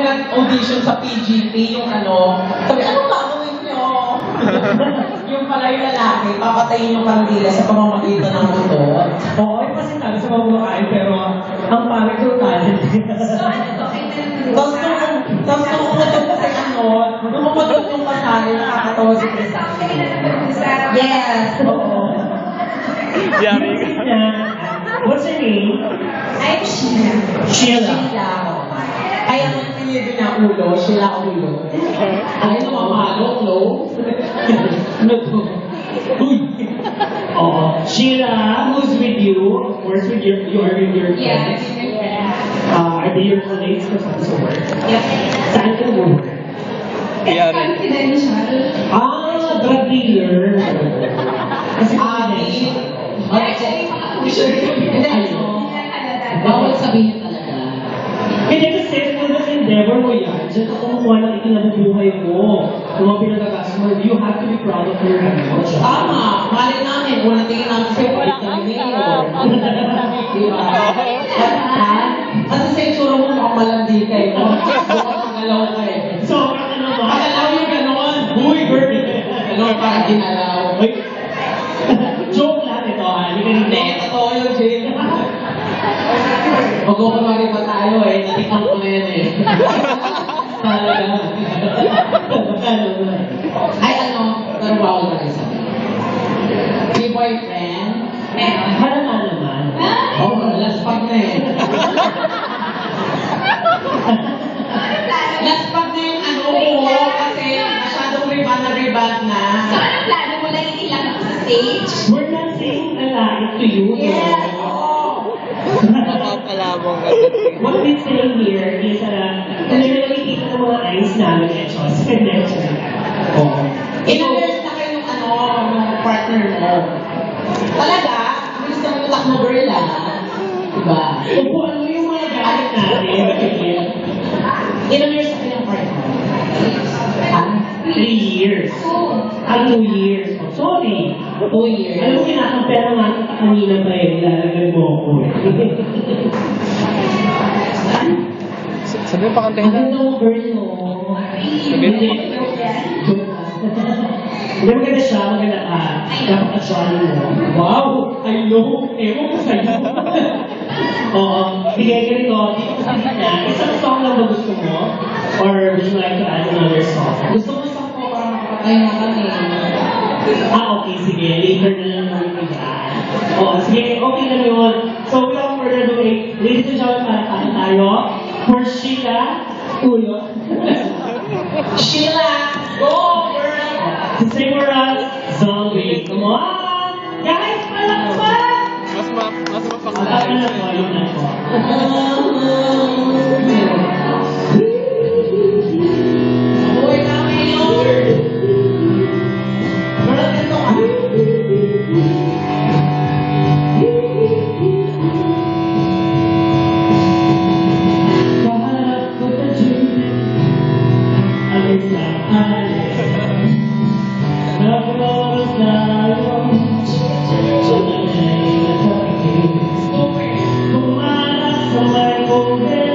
nag-audition sa PGP, yung ano, sabi, anong gagawin nyo? Yung pala yung lalaki, papatayin yung kandila sa pamamagitan ng motor. Oo, ay pasitado sa mamakain, pero ang pangit yung talent. So ano to? Tapos nung umutot kasi ano, nung umutot yung kasali, nakakatawa si Chris. Yes! Oo. Yari ka. What's your name? I'm Sheila. Sheila. Sheila. Ay, ang pinili na ulo, Sheila ulo. Ay, namamalo, no? Ano to? Uy! Oo. Sheila, who's with you? Of course, you are with your Yeah. friends. Are they your colleagues or sa work? Yep. Saan ka mo? It's Yari. confidential. Drug dealer. Kasi Abi. Actually, Hindi, ano? Bawal sabihin talaga. Hindi kasi, kung sa endeavor mo yan, dyan ka kumukuha ng ikinabubuhay mo. Kung mga pinagkakasmord, you have to be proud of your job. Tama. Mali namin. Unang tingin namin sa'yo, wala kang mayor. Di ba? Kasi sa itsura mo, mukhang malandi kayo. Mukhang magalaw ka eh. So, ano ba? Magalaw yung gano'n. Uy, girl. Gano'n parang ginalaw. Uy. Joke lang ito, ha? Hindi ka Hindi, totoo yun, Jim. Magkukunwari pa tayo eh. Natikman ko na yan eh. Talaga. Ay, ano? Pero bawal na rin sabi. May boyfriend? Hala nga naman. Oo, last pag na eh. Last pag na yung ano ko kasi masyadong rebound na. So, anong plano mo lang ilang sa stage? We're not saying a lie to you. Yes! no? Oo! Napapalabong ka dito. What we're saying here is, literally, kita ng mga eyes namin at Diyos. Oo. Ilang years na kayo yung ano, yung partner mo? Talaga? Bilis na utak mo, girl ah. Diba? Upuan mo yung mga galit natin. Ilang years na kayo yung partner? Ha? 3 years. So, 2 years. Oh, sorry. 2 years. Alam mo, kinakampera nga kita kanina pa eh. Nilalagay mo ako eh. Sabi mo pa kantahin Ang na. ganda mo, girl, no? Sabi mo pa. Hindi, maganda siya, maganda ka. Napaka-jolly mo. Wow! I know! Ewan ko sa'yo. Oo. Bigay ka nito, dito sa gitna. Isang song lang ba gusto mo? Or would you like to add another song? Gusto mo sa ko para makapatay na kami. Okay, sige. Later na lang namin bigyan. Oo, sige. Okay lang yun. So, without further ado, ladies and gentlemen, para tayo tayo. For Sheila, Ulo. Sheila! Go, girl! To sing for us, Zombie. Come on! Guys, palakpak! Mas Ang mapang-live. na po, yun na po. Uy, kami yun! Girl, dito ka. Kaharap ko sa jeep, ang isang alin. Nagloros tayo, sanay na sa pikit. Pumalas sa may kongre,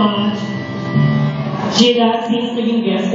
much. Sheila, since naging guest